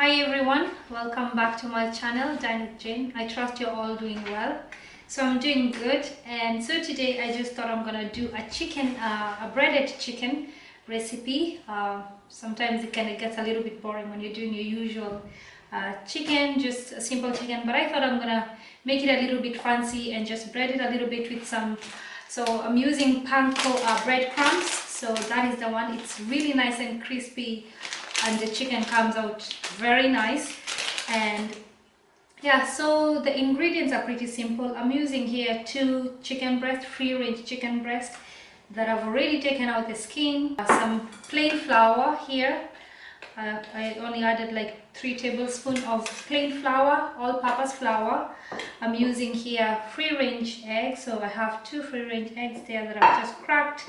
Hi everyone, welcome back to my channel Dine with Jane. I trust you're all doing well. So I'm doing good, and so today I just thought I'm gonna do a breaded chicken recipe. Sometimes it kind of gets a little bit boring when you're doing your usual chicken, just a simple chicken, but I thought I'm gonna make it a little bit fancy and just bread it a little bit with some. So I'm using panko breadcrumbs. So that is the one. It's really nice and crispy, and the chicken comes out very nice. And yeah, so the ingredients are pretty simple. I'm using here 2 chicken breast, free-range chicken breast that I've already taken out the skin, some plain flour here. I only added like 3 tablespoons of plain flour, all-purpose flour. I'm using here free-range eggs, so I have 2 free-range eggs there that I've just cracked.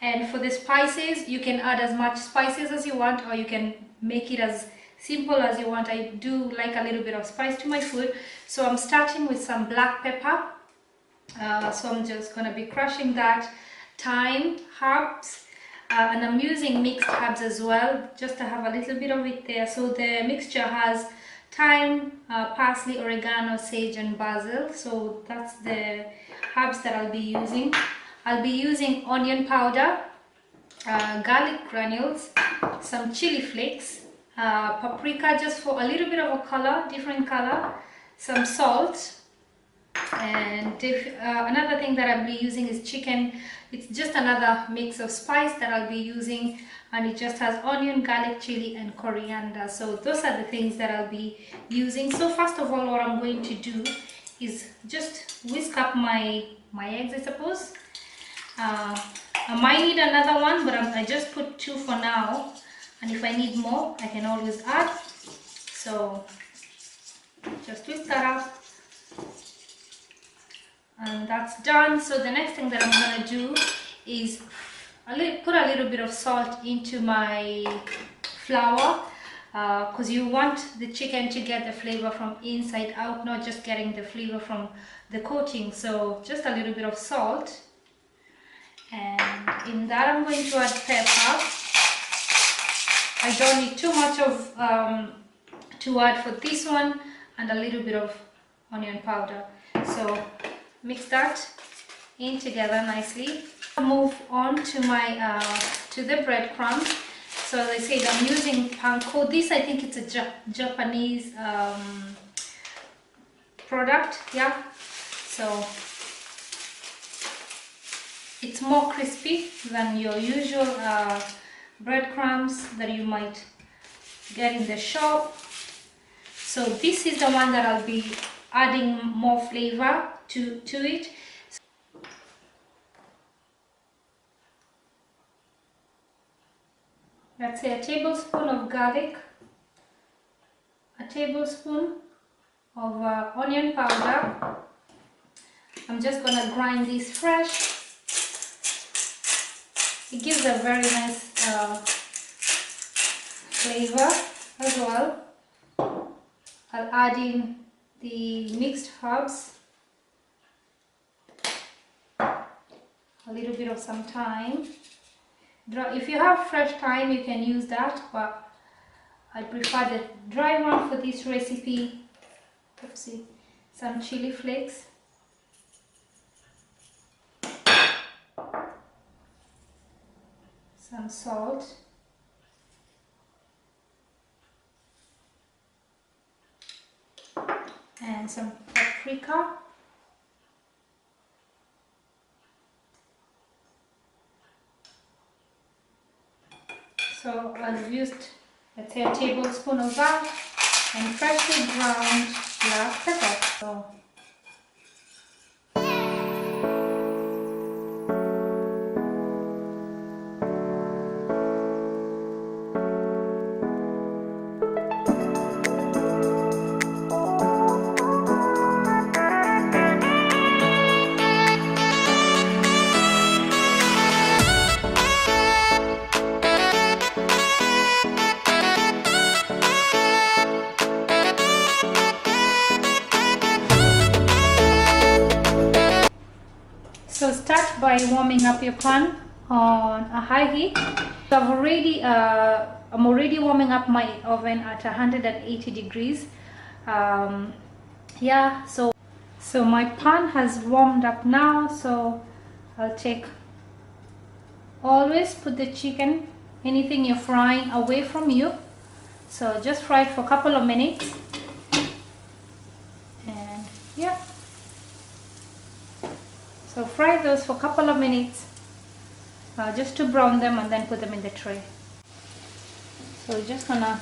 And for the spices, you can add as much spices as you want, or you can make it as simple as you want. I do like a little bit of spice to my food, so I'm starting with some black pepper. So I'm just going to be crushing that, thyme, herbs, and I'm using mixed herbs as well, just to have a little bit of it there. So the mixture has thyme, parsley, oregano, sage and basil. So that's the herbs that I'll be using. I'll be using onion powder, garlic granules, some chili flakes, paprika just for a little bit of a color, different color, some salt, and another thing that I'll be using is chicken. It's just another mix of spice that I'll be using, and it just has onion, garlic, chili and coriander. So those are the things that I'll be using. So first of all, what I'm going to do is just whisk up my eggs, I suppose. I might need another one, but I just put 2 for now, and if I need more I can always add. So just whisk that up, and that's done. So the next thing that I'm gonna do is put a little bit of salt into my flour, because you want the chicken to get the flavor from inside out, not just getting the flavor from the coating. So just a little bit of salt, and in that I'm going to add pepper. I don't need too much of to add for this one, and a little bit of onion powder. So mix that in together nicely. Move on to my to the breadcrumbs. So as I said, I'm using panko. This, I think it's a Japanese product, yeah. So it's more crispy than your usual breadcrumbs that you might get in the shop. So this is the one that I'll be adding more flavor to it. Let's say a tablespoon of garlic, a tablespoon of onion powder. I'm just gonna grind this fresh. It gives a very nice flavor as well. I'll add in the mixed herbs, a little bit of some thyme. If you have fresh thyme, you can use that, but I prefer the dry one for this recipe. Oopsie. Some chili flakes, some salt, and some paprika. So I've used, let's say, a tablespoon of that, and freshly ground black pepper. So start by warming up your pan on a high heat. So I've I'm already warming up my oven at 180 degrees. Yeah, so my pan has warmed up now, so I'll take, always put the chicken, anything you're frying, away from you. So just fry it for a couple of minutes, and yeah, so fry those for a couple of minutes, just to brown them, and then put them in the tray. So we're just gonna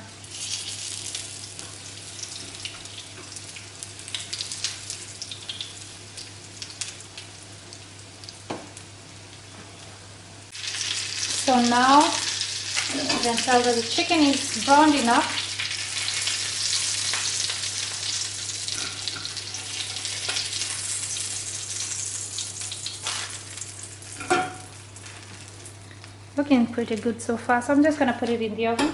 so now you can tell that the chicken is browned enough. Looking pretty good so far, so I'm just gonna put it in the oven.